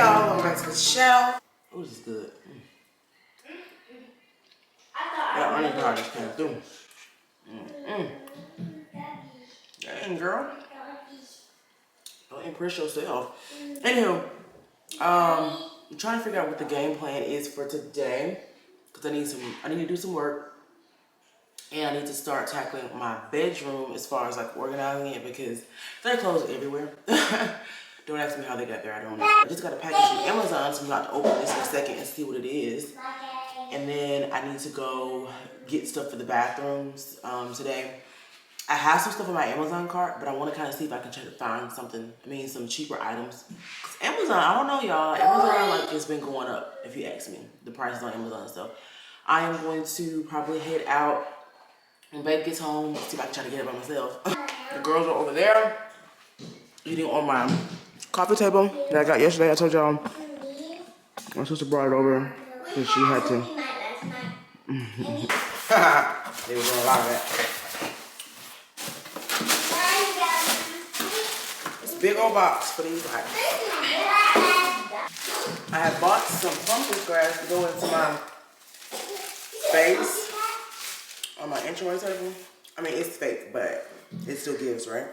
y'all, welcome back to the show. Oh, this is good. That onion powder just came through. Dang, girl. Don't impress yourself. Anywho, I'm trying to figure out what the game plan is for today. Because I need to do some work. And I need to start tackling my bedroom as far as like organizing it because there are clothes everywhere. Don't ask me how they got there, I don't know. I just got a package from Amazon, so I'm about to open this in a second and see what it is. And then I need to go get stuff for the bathrooms today. I have some stuff in my Amazon cart, but I want to kind of see if I can try to find something, some cheaper items. Cause Amazon, I don't know y'all, Amazon like it's been going up if you ask me, the prices on Amazon. So I am going to probably head out when babe gets home, see if I can try to get it by myself. The girls are over there eating on my coffee table that I got yesterday. I told y'all my sister brought it over because she had to. They were doing a lot of that. It's a big old box for these items. I have bought some pumpkin grass to go into my space on my entryway table. I mean, it's fake, but it still gives, right?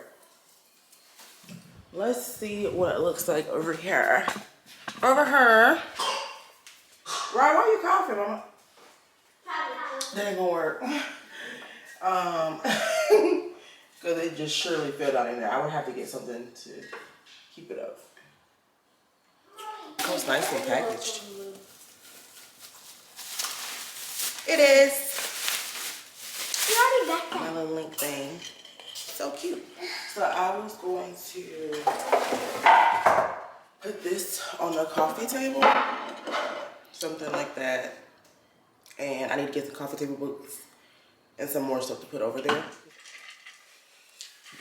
Let's see what it looks like over here. Over here. Right, why are you coughing, Mama? That ain't gonna work. Because it just surely fell down in there. I would have to get something to keep it up. It comes nicely packaged. It is. My little link thing. So cute. So I was going to put this on the coffee table. Something like that. And I need to get the coffee table books and some more stuff to put over there.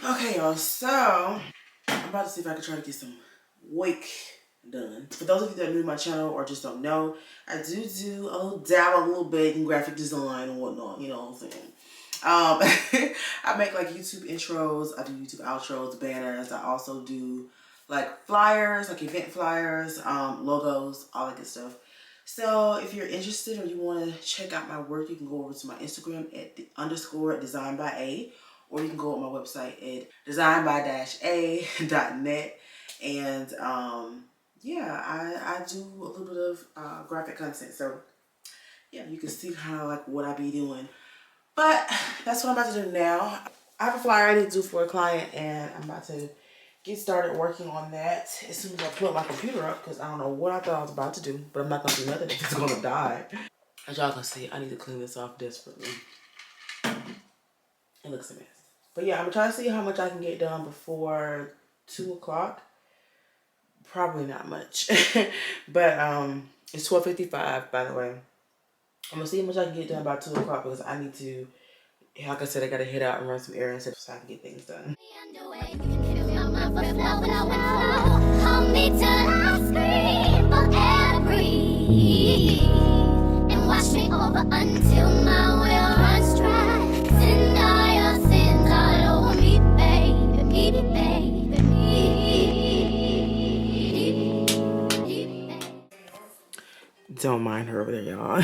Okay, y'all. So I'm about to see if I can try to get some wake done. For those of you that are new to my channel or just don't know, I do a little dabble a little bit in graphic design and whatnot, you know what I'm saying? I make like YouTube intros, I do YouTube outros, banners. I also do like flyers, like event flyers, logos, all that good stuff. So if you're interested or you want to check out my work, you can go over to my Instagram at _designbya, or you can go on my website at designby-a.net. And yeah, I do a little bit of graphic content. So yeah, you can see kind of like what I be doing. But that's what I'm about to do now. I have a flyer I need to do for a client, and I'm about to get started working on that as soon as I put my computer up, because I don't know what I thought I was about to do, but I'm not going to do nothing if it's going to die. As y'all can see, I need to clean this off desperately. It looks a mess. But yeah, I'm trying to see how much I can get done before 2 o'clock. Probably not much. But it's 12:55, by the way. I'm gonna see how much I can get done by 2 o'clock because I need to, like I said, I gotta head out and run some errands so I can get things done. And wash me over until my will runs dry. Send all your sins all over me, baby, baby. Don't mind her over there, y'all.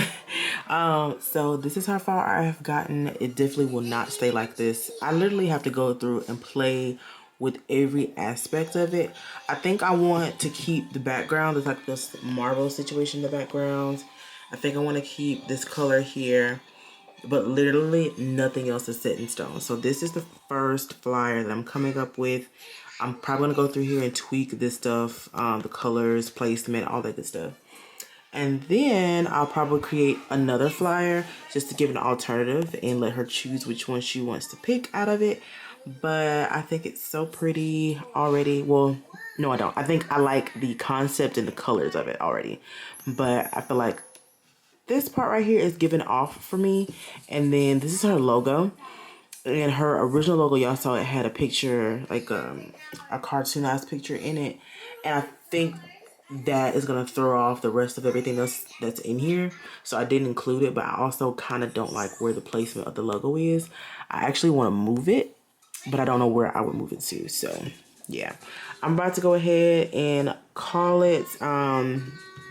So this is how far I have gotten. It definitely will not stay like this. I literally have to go through and play with every aspect of it. I think I want to keep the background. There's like this marble situation in the background. I think I want to keep this color here, but literally nothing else is set in stone. So this is the first flyer that I'm coming up with. I'm probably gonna go through here and tweak this stuff, the colors, placement, all that good stuff. And then I'll probably create another flyer just to give an alternative and let her choose which one she wants to pick out of it. But I think it's so pretty already. Well, no, I don't. I think I like the concept and the colors of it already. But I feel like this part right here is giving off for me. And then this is her logo. And her original logo, y'all saw it had a picture, like a cartoonized picture in it. And I think that is gonna throw off the rest of everything else that's in here, so I didn't include it. But I also kind of don't like where the placement of the logo is. I actually want to move it, but I don't know where I would move it to. So yeah, I'm about to go ahead and call it,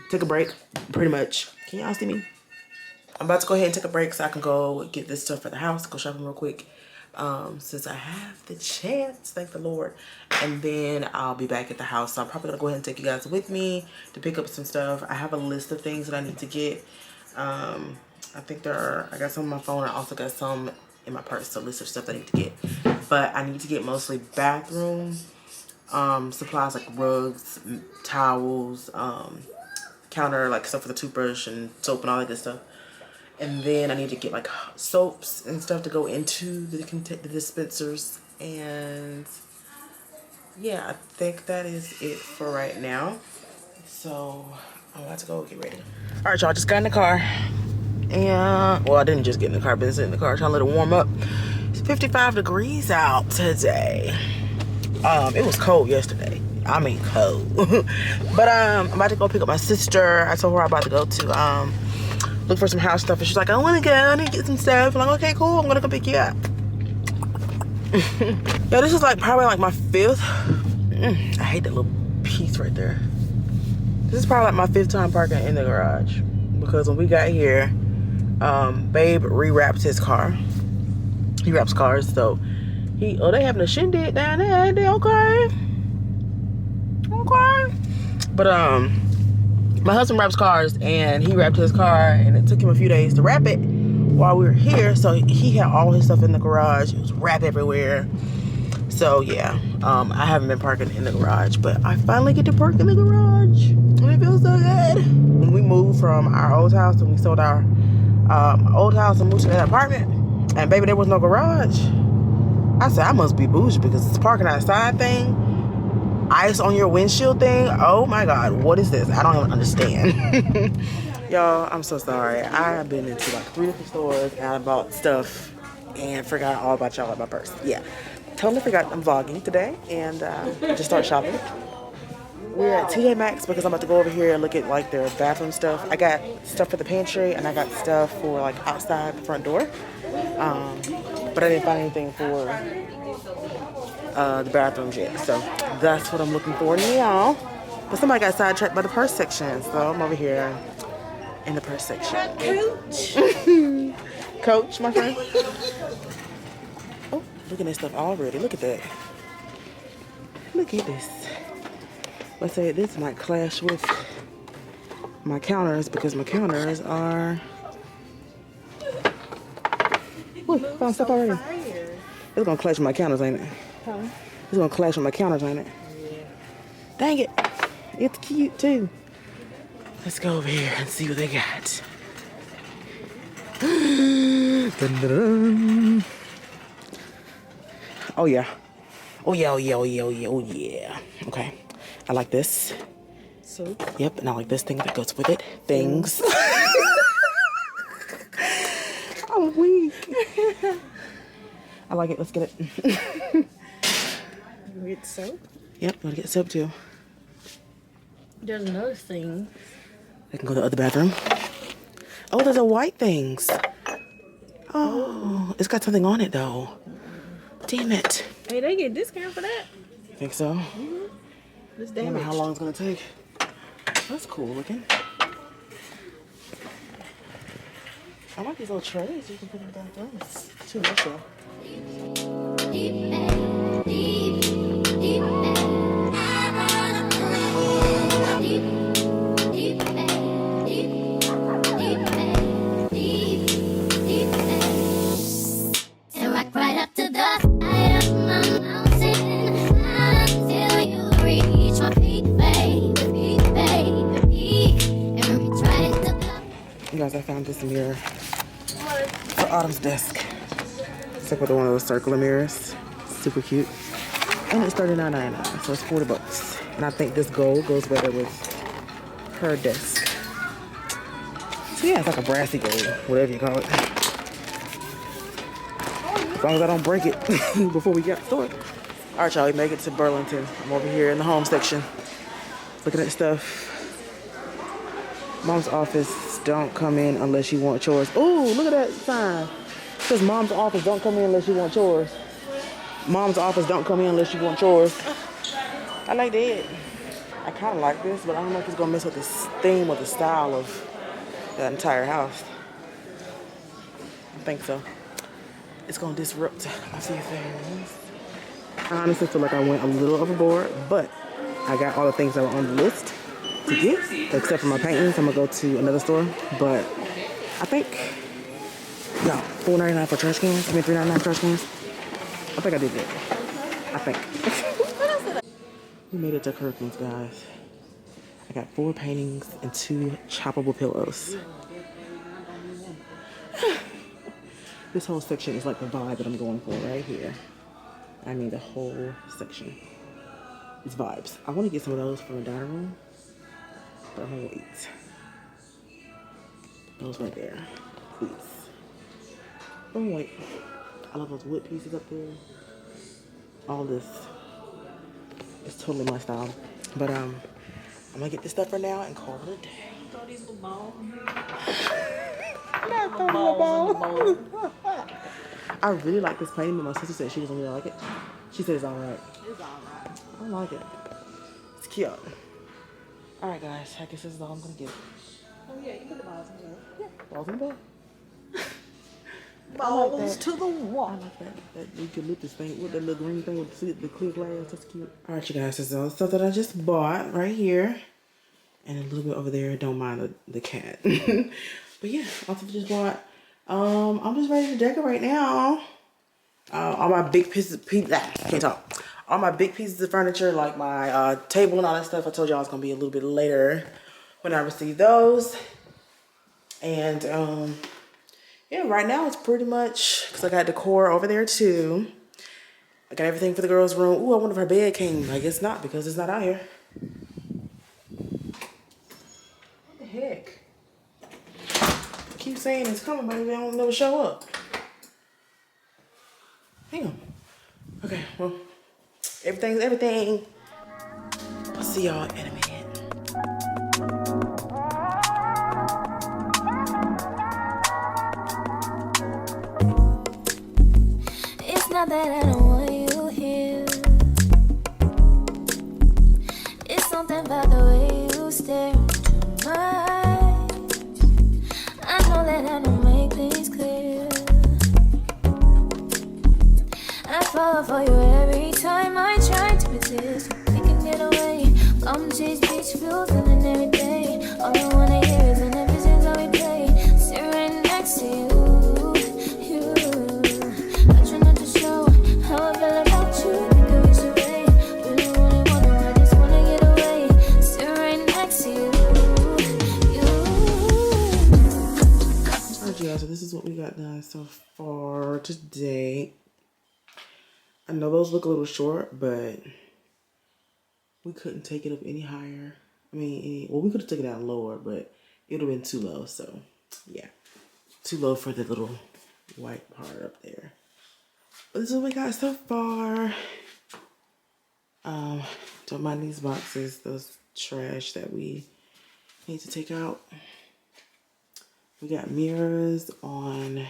take a break, pretty much. Can y'all see me? I'm about to go ahead and take a break so I can go get this stuff for the house, go shopping real quick, since I have the chance, thank the Lord. And then I'll be back at the house. So I'm probably gonna go ahead and take you guys with me to pick up some stuff. I have a list of things that I need to get. I think I got some on my phone. I also got some in my purse, a list of stuff that I need to get. But I need to get mostly bathroom supplies like rugs, towels, counter, like stuff for the toothbrush and soap and all that good stuff. And then I need to get like soaps and stuff to go into the dispensers. And yeah, I think that is it for right now. So I'm about to go get ready. All right, y'all, just got in the car. And well, I didn't just get in the car, but it's in the car trying to let it warm up. It's 55 degrees out today. It was cold yesterday. I mean cold. But I'm about to go pick up my sister. I told her I'm about to go to look for some house stuff, and she's like, I want to go, I need to get some stuff. I'm like, okay, cool, I'm gonna go pick you up. Yeah, this is like probably like my 5th. I hate that little piece right there. This is probably like my 5th time parking in the garage, because when we got here, Babe rewrapped his car. He wraps cars, so they having a shindig down there, ain't they? Okay. But my husband wraps cars, and he wrapped his car, and it took him a few days to wrap it while we were here. So he had all his stuff in the garage. It was wrapped everywhere. So yeah, I haven't been parking in the garage, but I finally get to park in the garage, and it feels so good. When we moved from our old house, and we sold our old house and moved to that apartment, and baby, there was no garage. I said, I must be bougie, because this parking outside thing, ice on your windshield thing, oh my God, what is this? I don't even understand. Y'all, I'm so sorry. I've been into like 3 different stores, and I bought stuff and forgot all about y'all at my purse. Yeah, totally forgot I'm vlogging today, and just start shopping. We're at TJ Maxx because I'm about to go over here and look at like their bathroom stuff. I got stuff for the pantry, and I got stuff for like outside the front door. But I didn't find anything for the bathrooms yet. So that's what I'm looking for now. But somebody got sidetracked by the purse section, so I'm over here in the purse section. Coach. Coach, my friend. Oh, look at this stuff already. Look at that. Look at this. Let's say this might clash with my counters, because my counters are... Ooh, found stuff already. It's gonna clash with my counters, ain't it? Huh? It's gonna clash with my counters, ain't it? Yeah. Dang it. It's cute too. Let's go over here and see what they got. Dun, dun, dun. Oh yeah. Oh yeah, oh yeah, oh yeah, oh yeah, oh yeah. Okay. I like this. So? Yep, and I like this thing that goes with it. Things. I'm weak. I like it. Let's get it. You get soap? Yep, gotta get soap too. There's another thing. I can go to the other bathroom. Oh, there's a white things. Oh, it's got something on it though. Damn it. Hey, they get discount for that. You think so? Mm-hmm. It's I don't know damaged. how long it's gonna take. That's cool looking. I like these little trays you can put in the bathroom. It's too much though. You guys, I found this mirror for Autumn's desk. It's like with one of those circular mirrors. Super cute. And it's $39.99, so it's $40. And I think this gold goes better with her desk. So yeah, it's like a brassy gold, whatever you call it. As long as I don't break it before we get started. All right, y'all, we make it to Burlington. I'm over here in the home section, looking at stuff. Mom's office, don't come in unless you want chores. Oh, look at that sign. It says Mom's office, don't come in unless you want chores. Mom's office, don't come in unless you want chores. I like that. I kind of like this, but I don't know if it's gonna mess with the theme or the style of the entire house. I think so. It's gonna disrupt a few things. I honestly feel like I went a little overboard, but I got all the things that were on the list to get, except for my paintings. I'm gonna go to another store, but I think, no, $4.99 for trash cans. I mean, $3.99 for trash cans. I think I did good. I think. We made it to curtains, guys. I got 4 paintings and 2 choppable pillows. This whole section is like the vibe that I'm going for right here. I mean, the whole section is vibes. I want to get some of those from the dining room, but I'm gonna wait. Those right there, please. Don't wait. I love those wood pieces up there. All this is totally my style. But I'm gonna get this stuff for now and call it a day. Throw these little balls. Not throwing a ball. I really like this painting, but my sister said she doesn't really like it. She said it's alright. It's alright. I don't like it. It's cute. Alright guys, I guess this is all I'm gonna get. Oh yeah, you put the balls in there. Yeah, balls in the ball. Balls like to the wall. I like that you can look this thing with that little green thing with the clear glass. That's cute. Alright you guys, this is all the stuff that I just bought right here. And a little bit over there. Don't mind the cat. But yeah, also just bought. I'm just ready to decorate now. All my big pieces, can't talk. All my big pieces of furniture, like my table and all that stuff. I told y'all it's gonna be a little bit later when I receive those. And yeah, right now it's pretty much, because I got decor over there too. I got everything for the girls' room. Ooh, I wonder if her bed came. I guess not, because it's not out here. What the heck? I keep saying it's coming, but they don't never show up. Hang on. Okay, well, everything's everything. I'll see y'all in a minute. It's not that I don't want you here. It's something about the way you stare into my eyes. I know that I don't make things clear. I fall for you every time I try to resist. We can get away. Come chase beach views and every day. All I wanna hear is an episode that we play. Sit right next to you. I try not to show how I feel about you. Think I wish away. Really wanna, I just wanna get away. Sit right next to you. Alright, y'all, so this is what we got done so far today. I know those look a little short, but we couldn't take it up any higher. I mean, well, we could have taken it down lower, but it would have been too low. So, yeah, too low for the little white part up there. But this is what we got so far. Don't mind these boxes, those trash that we need to take out. We got mirrors on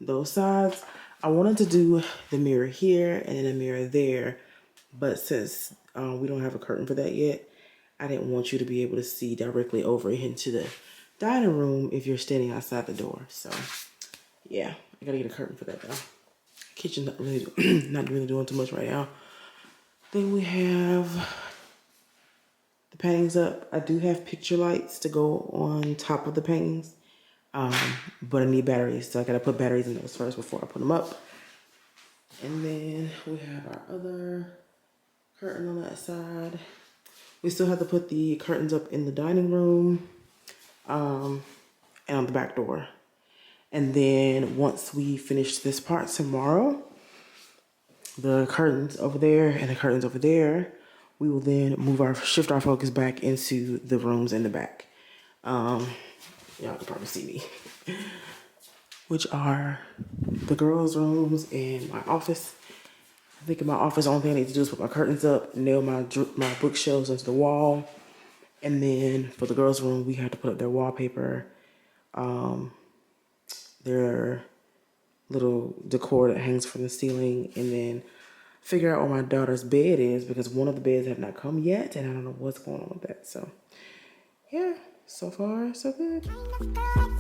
those sides. I wanted to do the mirror here and then a mirror there, but since we don't have a curtain for that yet, I didn't want you to be able to see directly over into the dining room if you're standing outside the door. So yeah, I gotta get a curtain for that though. Kitchen not really doing too much right now. Then we have the paintings up. I do have picture lights to go on top of the paintings. But I need batteries, so I gotta put batteries in those first before I put them up. And then we have our other curtain on that side. We still have to put the curtains up in the dining room, and on the back door. And then once we finish this part tomorrow, the curtains over there and the curtains over there, we will then shift our focus back into the rooms in the back. Y'all can probably see me, which are the girls' rooms and my office. I think in my office, the only thing I need to do is put my curtains up, nail my bookshelves into the wall. And then for the girls' room, we have to put up their wallpaper, their little decor that hangs from the ceiling, and then figure out where my daughter's bed is because one of the beds have not come yet, and I don't know what's going on with that. So, yeah, so far so good.